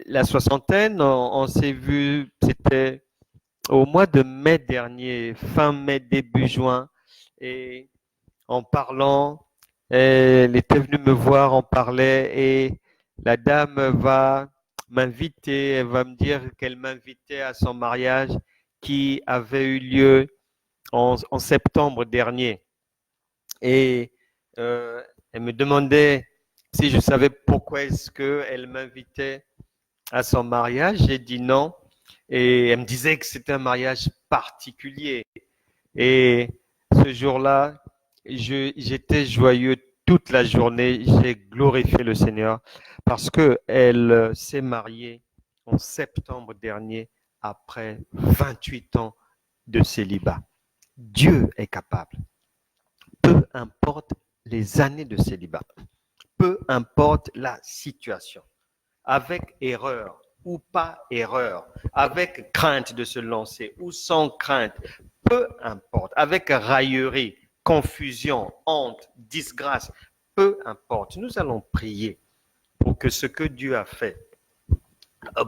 la soixantaine. On s'est vu, c'était au mois de mai dernier, fin mai, début juin, et en parlant, elle était venue me voir, on parlait, et la dame va m'inviter, elle va me dire qu'elle m'invitait à son mariage qui avait eu lieu en septembre dernier. Et elle me demandait si je savais pourquoi est-ce qu'elle m'invitait à son mariage. J'ai dit non. Et elle me disait que c'était un mariage particulier. Et ce jour-là, j'étais joyeux toute la journée. J'ai glorifié le Seigneur parce que elle s'est mariée en septembre dernier après 28 ans de célibat. Dieu est capable. Peu importe les années de célibat, peu importe la situation, avec erreur ou pas erreur, avec crainte de se lancer ou sans crainte, peu importe, avec raillerie, confusion, honte, disgrâce, peu importe. Nous allons prier pour que ce que Dieu a fait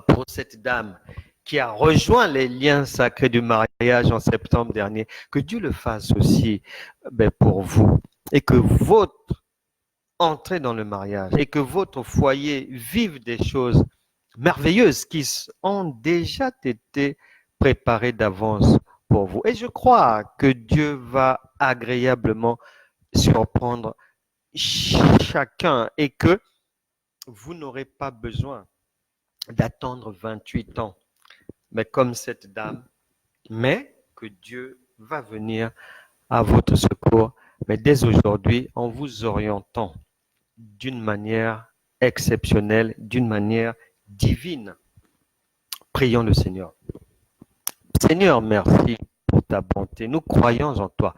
pour cette dame qui a rejoint les liens sacrés du mariage en septembre dernier, que Dieu le fasse aussi pour vous et que votre entrée dans le mariage et que votre foyer vive des choses merveilleuses qui ont déjà été préparées d'avance pour vous. Et je crois que Dieu va agréablement surprendre chacun et que vous n'aurez pas besoin d'attendre 28 ans, mais comme cette dame, mais que Dieu va venir à votre secours, mais dès aujourd'hui, en vous orientant d'une manière exceptionnelle, d'une manière divine. Prions le Seigneur. Seigneur, merci pour ta bonté. Nous croyons en toi.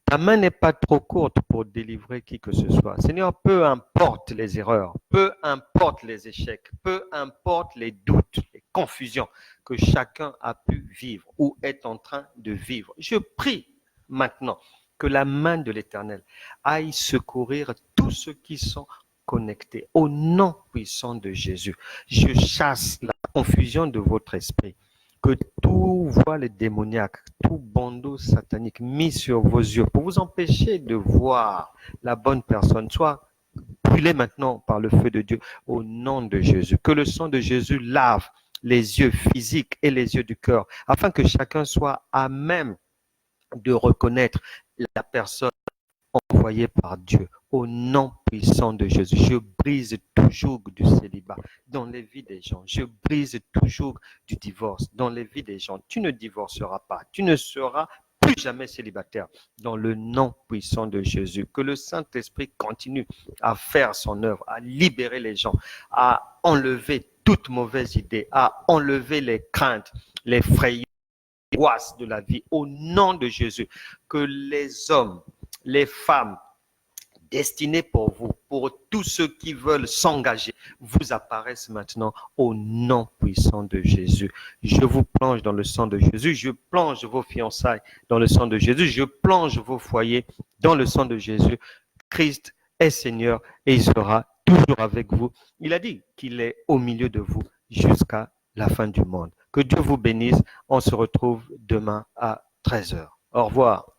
Ta main n'est pas trop courte pour délivrer qui que ce soit. Seigneur, peu importe les erreurs, peu importe les échecs, peu importe les doutes, les confusions que chacun a pu vivre ou est en train de vivre. Je prie maintenant que la main de l'Éternel aille secourir tous ceux qui sont connectés au nom puissant de Jésus. Je chasse la confusion de votre esprit. Que tout voile démoniaque, tout bandeau satanique mis sur vos yeux pour vous empêcher de voir la bonne personne soit brûlé maintenant par le feu de Dieu au nom de Jésus. Que le sang de Jésus lave les yeux physiques et les yeux du cœur afin que chacun soit à même de reconnaître la personne envoyée par Dieu. Au nom puissant de Jésus, je brise toujours du célibat dans les vies des gens. Je brise toujours du divorce dans les vies des gens. Tu ne divorceras pas. Tu ne seras plus jamais célibataire dans le nom puissant de Jésus. Que le Saint-Esprit continue à faire son œuvre, à libérer les gens, à enlever toute mauvaise idée, à enlever les craintes, les frayeurs, les angoisses de la vie. Au nom de Jésus, que les hommes, les femmes, destinés pour vous, pour tous ceux qui veulent s'engager, vous apparaissent maintenant au nom puissant de Jésus. Je vous plonge dans le sang de Jésus, je plonge vos fiançailles dans le sang de Jésus, je plonge vos foyers dans le sang de Jésus. Christ est Seigneur et il sera toujours avec vous. Il a dit qu'il est au milieu de vous jusqu'à la fin du monde. Que Dieu vous bénisse. On se retrouve demain à 13h. Au revoir.